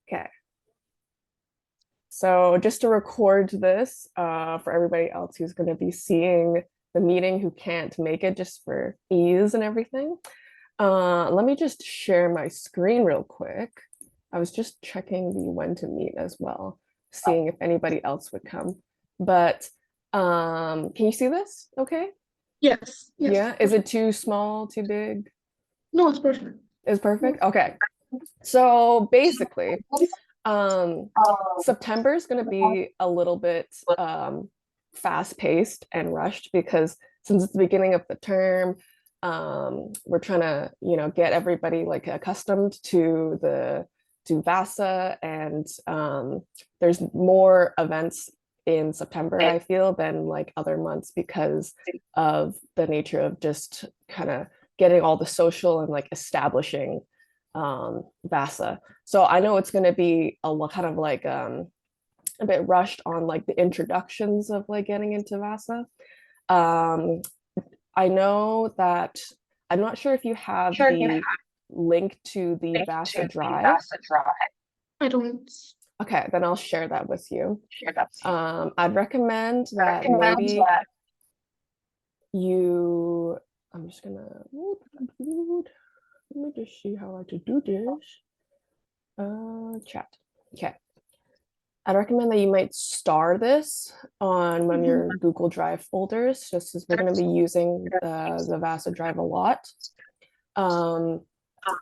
Okay. So just to record this for everybody else who's going to be seeing the meeting who can't make it just for ease and everything, let me just share my screen real quick. I was just checking the when to meet as well, seeing if anybody else would come. But can you see this? Okay. Yes, yes. Yeah. Is it too small, too big? No, it's perfect. Is perfect? Okay. So basically, Um, September is going to be a little bit fast-paced and rushed because since it's the beginning of the term, we're trying to, get everybody like accustomed to the to VASA, and there's more events in September, I feel, than like other months because of the nature of just kind of getting all the social and like establishing VASA. So I know it's going to be a lot kind of like a bit rushed on like the introductions of like getting into VASA. Um, I know that I'm not sure if you have the link to the VASA drive. I don't. Okay, then I'll share that with you. I'd recommend that maybe you, I'm just gonna, let me just see how I to do this. Chat. Okay. I'd recommend that you might star this on one of Mhm. your Google Drive folders, just as we're going to be using the VASA drive a lot. Um,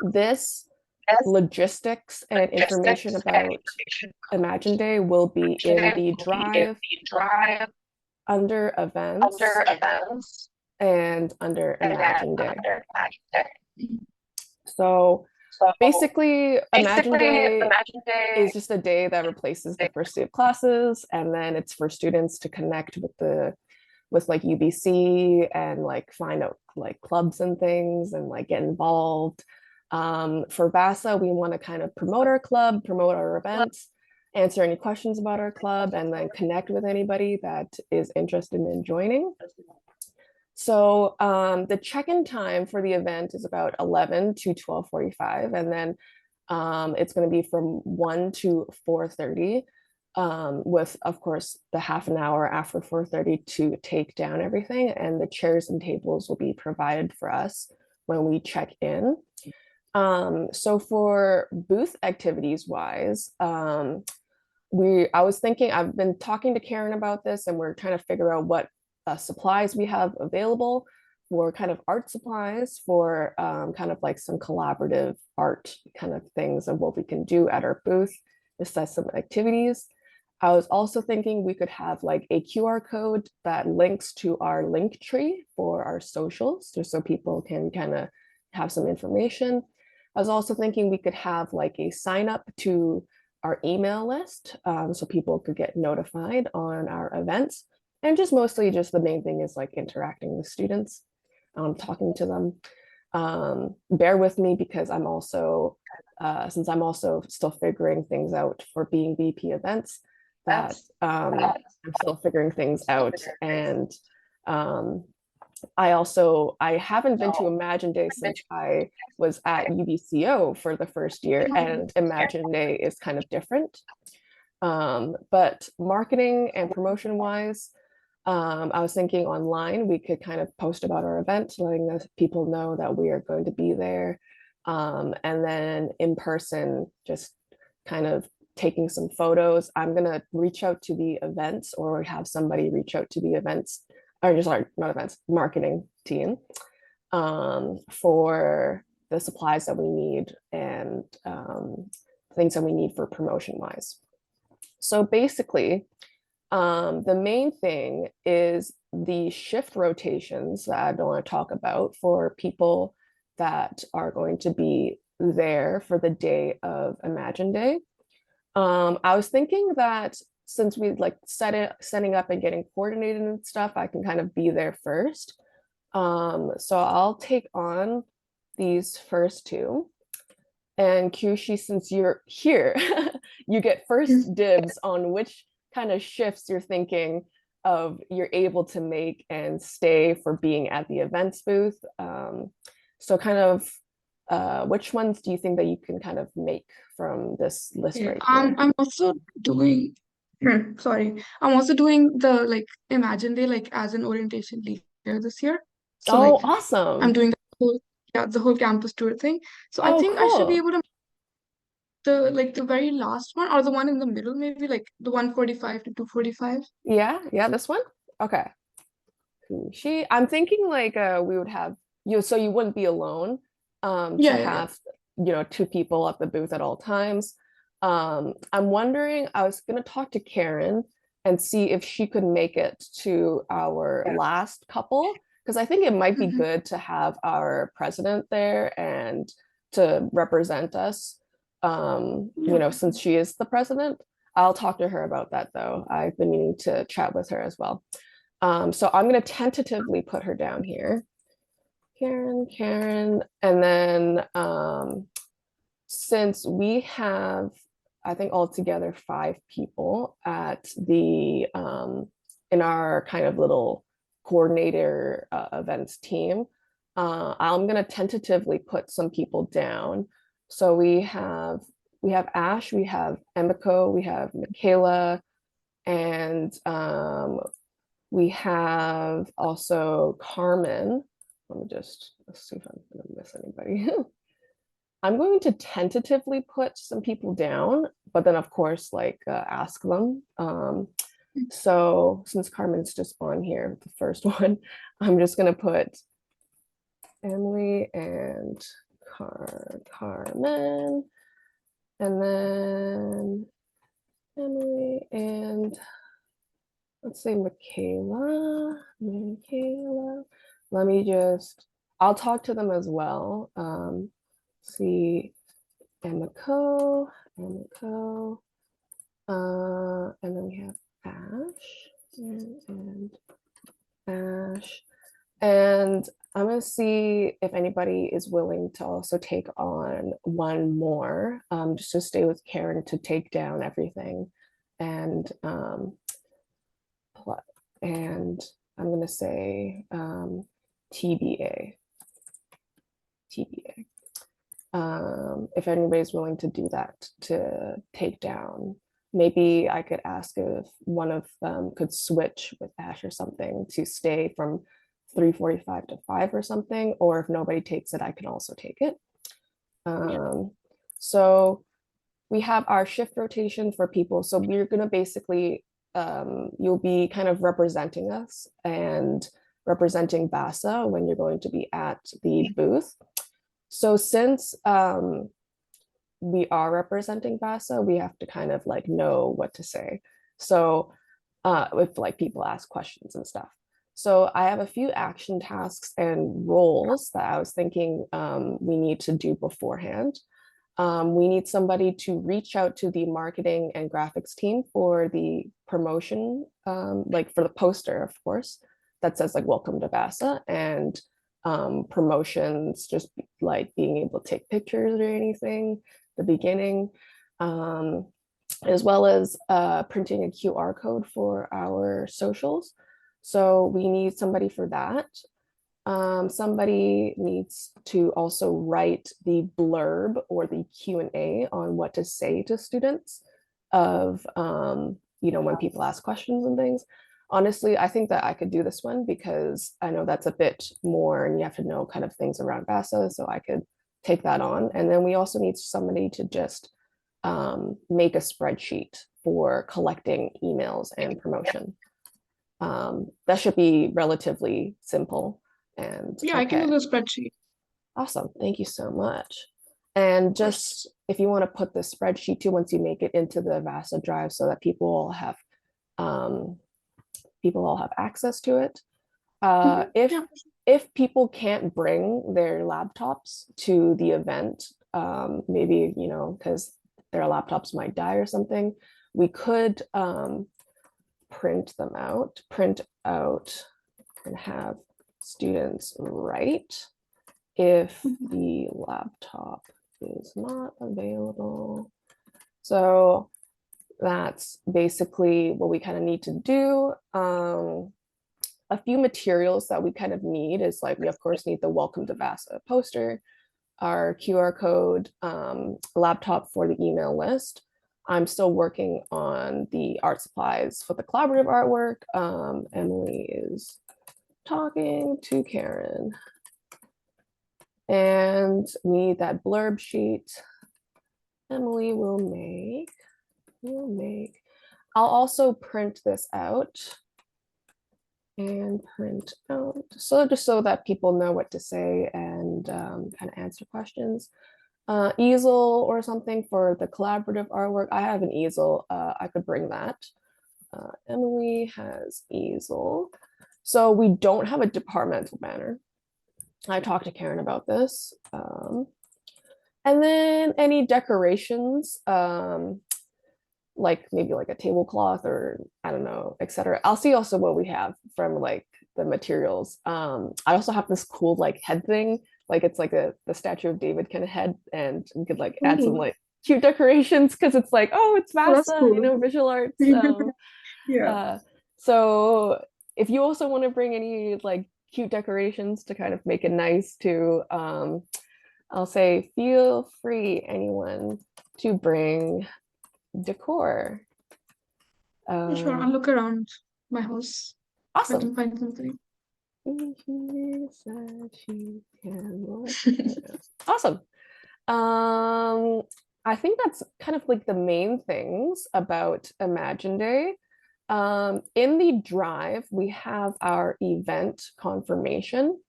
this logistics and information about Imagine Day will be in the drive under events and under Imagine Day. So basically, Imagine Day is just a day that replaces the first day of classes, and then it's for students to connect with like UBC and like find out like clubs and things and like get involved. For VASA, we want to kind of promote our club, promote our events, answer any questions about our club, and then connect with anybody that is interested in joining. So the check-in time for the event is about 11 to 12:45, and then it's going to be from 1 to 4:30, with, of course, the half an hour after 4:30 to take down everything, and the chairs and tables will be provided for us when we check in. So for booth activities wise, I was thinking, I've been talking to Karen about this, and we're trying to figure out what supplies we have available for kind of art supplies for kind of like some collaborative art kind of things of what we can do at our booth, assess some activities. I was also thinking we could have like a QR code that links to our link tree for our socials, just so people can kind of have some information. I was also thinking we could have like a sign up to our email list, so people could get notified on our events. And just mostly just the main thing is like interacting with students, talking to them. Bear with me because I'm also, since I'm also still figuring things out for being VP events, that I'm still figuring things out. And um, I haven't been to Imagine Day since I was at UBCO for the first year, and Imagine Day is kind of different. But marketing and promotion wise, I was thinking online we could kind of post about our event, letting the people know that we are going to be there. And then in person, just kind of taking some photos. I'm gonna reach out to the events or have somebody reach out to the events, or sorry, not events, marketing team, for the supplies that we need and things that we need for promotion wise. So basically, the main thing is the shift rotations that I want to talk about for people that are going to be there for the day of Imagine Day. I was thinking that since we like setting up and getting coordinated and stuff, I can kind of be there first. So I'll take on these first two. And Kyushi, since you're here, you get first dibs on which kind of shifts you're thinking of you're able to make and stay for being at the events booth. So kind of which ones do you think that you can kind of make from this list Yeah. right here? I'm also doing sorry. I'm also doing the like Imagine Day like as an orientation leader this year. So Oh, like I'm awesome. doing the whole yeah, the whole campus tour thing. So I Oh, think I should be cool. able to the very last one or the one in the middle, maybe like the 145 to 245. Yeah, yeah, this one. Okay. I'm thinking like we would have you so you wouldn't be alone to Yeah, yeah, yeah. have two people at the booth at all times. I'm wondering, I was gonna talk to Karen and see if she could make it to our last couple because I think it might be Mhm. good to have our president there and to represent us. Yeah. Since she is the president. I'll talk to her about that though. I've been meaning to chat with her as well. So I'm going to tentatively put her down here. Karen. And then since we have, I think altogether 5 people at in our kind of little coordinator events team, I'm going to tentatively put some people down. So we have Ash, we have Emiko, we have Michaela, and we have also Carmen. Let's see if I'm going to miss anybody. I'm going to tentatively put some people down, but then of course, like ask them. So since Carmen's just on here, the first one, I'm just going to put Emily and Carmen, and then Emily and let's say Michaela. Let me just, I'll talk to them as well. See, Emiko, and then we have Ash and Ash. And I'm gonna see if anybody is willing to also take on one more, just to stay with Karen to take down everything. And and I'm gonna say TBA, TBA. If anybody's willing to do that to take down, maybe I could ask if one of them could switch with Ash or something to stay from 3:45 to 5 or something, or if nobody takes it, I can also take it. Yeah. So we have our shift rotation for people. So we're gonna basically, you'll be kind of representing us and representing VASA when you're going to be at the booth. So since we are representing VASA, we have to kind of like know what to say. So if like people ask questions and stuff. So I have a few action tasks and roles that I was thinking we need to do beforehand. We need somebody to reach out to the marketing and graphics team for the promotion, like for the poster, of course, that says like welcome to VASA and promotions, just like being able to take pictures or anything, the beginning, um, as well as printing a QR code for our socials. So we need somebody for that. Somebody needs to also write the blurb or the Q&A on what to say to students of, when people ask questions and things. Honestly, I think that I could do this one because I know that's a bit more and you have to know kind of things around VASA, so I could take that on. And then we also need somebody to just make a spreadsheet for collecting emails and promotion. That should be relatively simple and Yeah, I can do okay. the spreadsheet, Awesome. Thank you so much. And of course. just if you want to put the spreadsheet too, once you make it into the VASA drive so that um, people all have access to it. Mhm. Yeah. If people can't bring their laptops to the event, maybe because their laptops might die or something, we could print out and have students write if Mhm. the laptop is not available. So that's basically what we kind of need to do. A few materials that we kind of need is like we of course need the welcome to VASA poster. our QR code laptop for the email list. I'm still working on the art supplies for the collaborative artwork. Emily is talking to Karen. And we need that blurb sheet. Emily will make. I'll also print this out and print out. So just so that people know what to say and kind of answer questions. Easel or something for the collaborative artwork. I have an easel. I could bring that. Emily has easel. So we don't have a departmental banner. I talked to Karen about this. And then any decorations, like maybe like a tablecloth or I don't know, etc. I'll see also what we have from like the materials. I also have this cool like head thing, like it's like the Statue of David kind of head, and we could like add some Oh, like cute decorations because it's like, oh, it's that's VASA, cool. visual arts. Yeah. Uh, so if you also want to bring any like cute decorations to kind of make it nice too, I'll say feel free, anyone, to bring decor. Sure, Um, I'll look around my house if I awesome. can find something. Awesome. I think that's kind of like the main things about Imagine Day. In the drive, we have our event confirmation.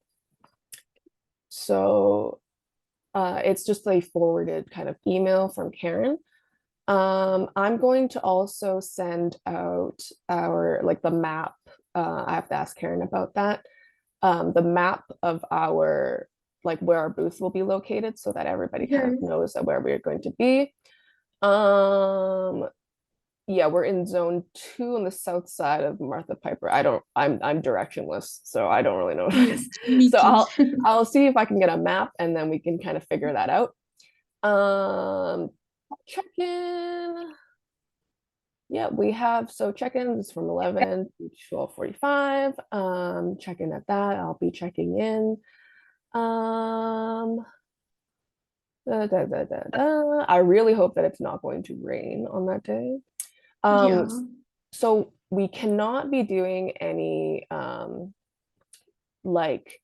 So it's just a forwarded kind of email from Karen. I'm going to also send out our like the map. I have to ask Karen about that. The map of our like where our booth will be located so that everybody kind Yeah. of knows that where we're going to be. Um, yeah, we're in zone 2 on the south side of Martha Piper. I'm directionless, so I don't really know what it Yeah. is. Me So too. I'll see if I can get a map and then we can kind of figure that out. Check in. Yeah, we have so check-ins from 11 to 12:45. Check in at that. I'll be checking in. Um, I really hope that it's not going to rain on that day. Um, Yeah. so we cannot be doing any like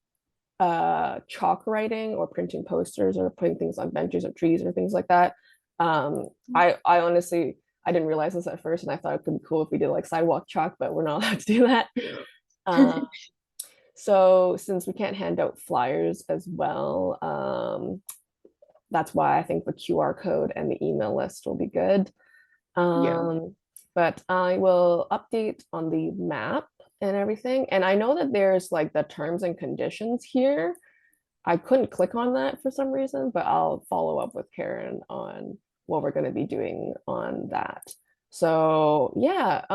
chalk writing or printing posters or putting things on benches or trees or things like that. I honestly I didn't realize this at first, and I thought it could be cool if we did like sidewalk chalk, but we're not allowed to do that. Uh, so since we can't hand out flyers as well, that's why I think the QR code and the email list will be good. Yeah. But I will update on the map and everything. And I know that there's like the terms and conditions here. I couldn't click on that for some reason, but I'll follow up with Karen on what we're going to be doing on that. So yeah,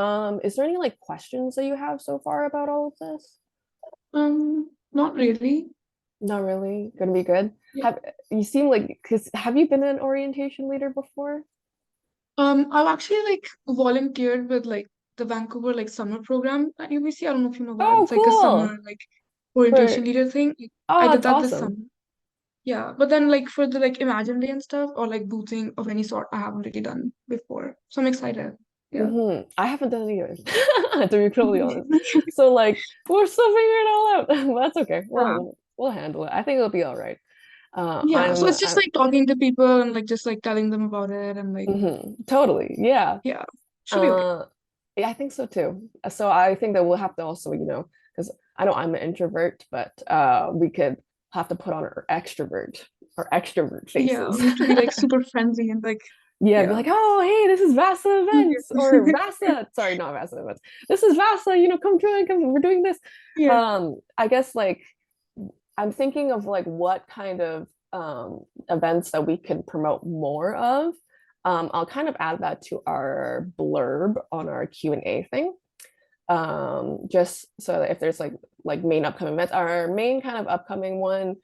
is there any like questions that you have so far about all of this? Not really. Not really. Gonna be good. Yeah. Have you seem like because have you been an orientation leader before? I've actually like volunteered with like the Vancouver like summer program at UBC. I don't know if you know that. Oh, It's like a cool. summer like For orientation leader thing. I oh, did that's that this awesome. summer. Yeah, but then like for the like Imagine Day and stuff or like boothing of any sort, I haven't really done before. So I'm excited. Yeah. I haven't done it either, to be totally honest. So like we're still figuring it all out. That's okay. Yeah. We'll handle it. I think it'll be all right. Yeah. So it's just I'm like talking to people and like just like telling them about it and like totally, yeah. yeah, should be okay. Uh, yeah, I think so too. So I think that we'll have to also, because I know I'm an introvert, but we could have to put on our extrovert Yeah, faces. we have to be like super friendly and like Yeah, be yeah. like, oh, hey, this is VASA events or Yeah. VASA. Sorry, not VASA events. This is VASA. Come join. Come. We're doing this. Yeah. I guess like I'm thinking of like what kind of events that we can promote more of. I'll kind of add that to our blurb on our Q&A thing. Just so that if there's like main upcoming events, our main kind of upcoming one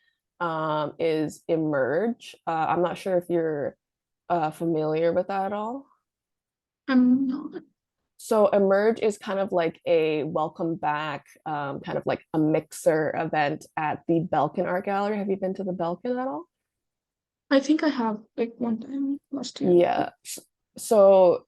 is Emerge. I'm not sure if you're familiar with that at all. I'm not. So Emerge is kind of like a welcome back, kind of like a mixer event at the Belkin Art Gallery. Have you been to the Belkin at all? I think I have like one time last year. Yeah. So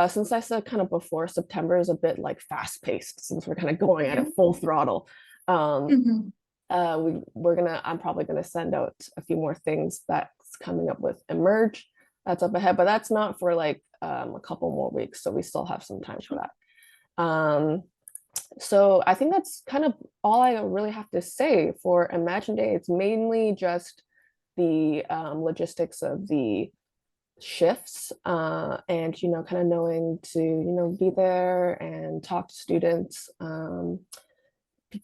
since I said kind of before, September is a bit like fast paced since we're kind of going at Yeah. it full throttle. Um, Mm-hmm. I'm probably gonna send out a few more things that's coming up with Emerge. That's up ahead, but that's not for like a couple more weeks, so we still have some time for Sure. that. So I think that's kind of all I really have to say for Imagine Day. It's mainly just the logistics of the shifts and kind of knowing to be there and talk to students,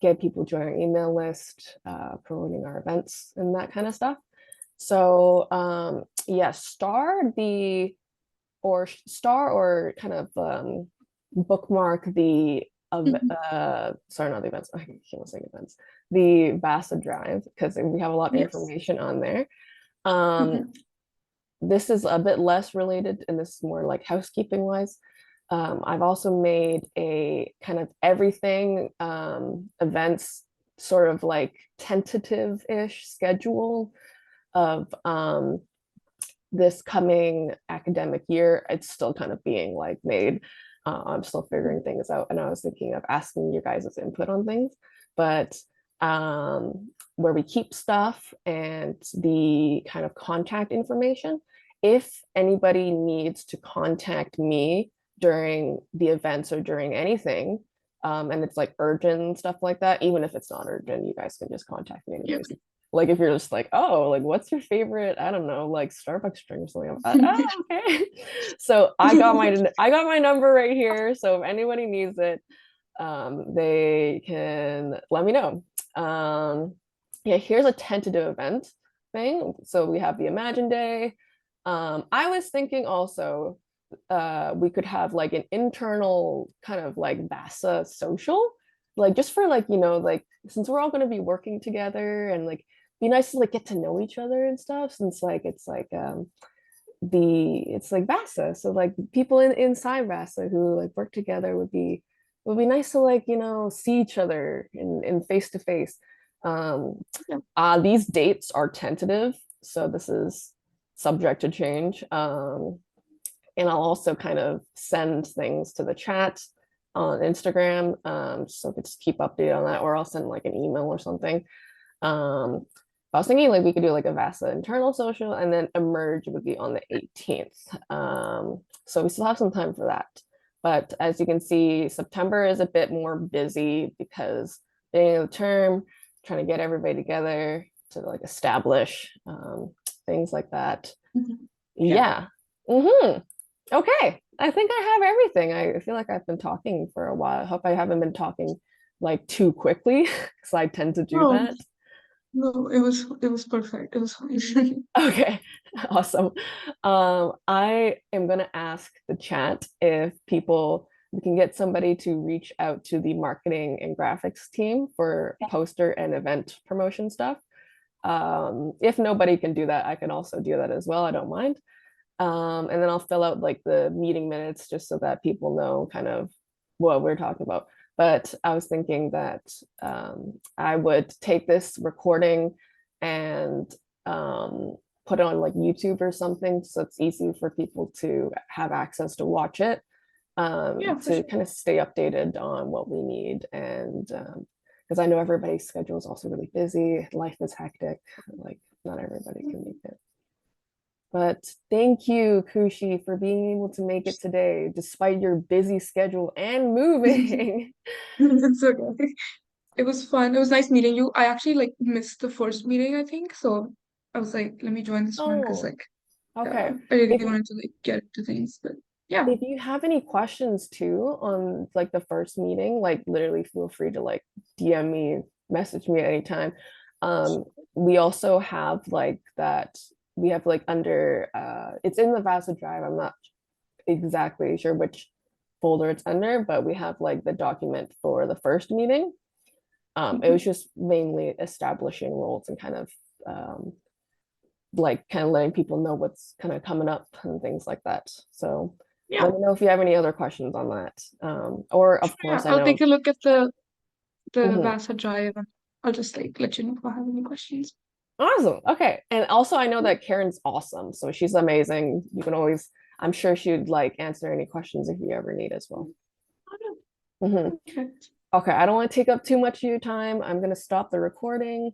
get people join our email list, promoting our events and that kind of stuff. So yeah, star or kind of bookmark the Mm-hmm. sorry, not the events, I can't say events, the VASA drive, because we have a lot of Yes. information on there. um Mm-hmm. this is a bit less related and this is more like housekeeping wise. I've also made a kind of everything events sort of like tentative-ish schedule of this coming academic year. It's still kind of being like made. I'm still figuring things out, and I was thinking of asking you guys' input on things, but where we keep stuff and the kind of contact information. If anybody needs to contact me during the events or during anything, and it's like urgent and stuff like that, even if it's not urgent, you guys can just contact me Yep. anyways. Like if you're just like, oh, like what's your favorite, I don't know, like Starbucks drink or something. Oh, okay. So I got my number right here. So if anybody needs it, they can let me know. Yeah, here's a tentative event thing. So we have the Imagine Day. I was thinking also we could have like an internal kind of like VASA social, like just for like, like since we're all going to be working together and like be nice to like get to know each other and stuff since like it's like VASA. So like people inside VASA who like work together would be nice to like, see each other in face to face. Yeah. These dates are tentative, so this is subject to change. And I'll also kind of send things to the chat on Instagram, so I could just keep updated on that, or I'll send like an email or something. Um, I was thinking like we could do like a VASA internal social, and then Emerge would be on the 18th. So we still have some time for that. But as you can see, September is a bit more busy because beginning of the term, trying to get everybody together to like establish things like that. Mm-hmm. Yeah. Yeah. Mm-hmm. Okay. I think I have everything. I feel like I've been talking for a while. I hope I haven't been talking like too quickly because I tend to do No, that. no, it was perfect. It was fine. Okay, awesome. I am gonna ask the chat if we can get somebody to reach out to the marketing and graphics team for poster and event promotion stuff. If nobody can do that, I can also do that as well. I don't mind. And then I'll fill out like the meeting minutes just so that people know kind of what we're talking about. But I was thinking that I would take this recording and put it on like YouTube or something so it's easy for people to have access to watch it, Yeah, for to sure. kind of stay updated on what we need. And because I know everybody's schedule is also really busy, life is hectic, like not everybody can make it. But thank you, Kushi, for being able to make it today, despite your busy schedule and moving. It's okay. It was fun. It was nice meeting you. I actually like missed the first meeting, I think. So I was like, let me join this one because Oh, like okay. I really If wanted to like get to things. But yeah. if you have any questions too on like the first meeting, like literally feel free to like DM me, message me at any time. Um, we also have like that, we have like under it's in the VASA drive. I'm not exactly sure which folder it's under, but we have like the document for the first meeting. It was Mhm. just mainly establishing roles and kind of like kind of letting people know what's kind of coming up and things like that. So Yeah. let me know if you have any other questions on that. Or of Sure, yeah. course, I I'll know. take a look at the Mhm. VASA drive and I'll just like let you know if I have any questions. Awesome. Okay. And also I know that Karen's awesome. So she's amazing. You can always, I'm sure she'd like answer any questions if you ever need as well. Mhm. Okay. Okay, I don't want to take up too much of your time. I'm gonna stop the recording.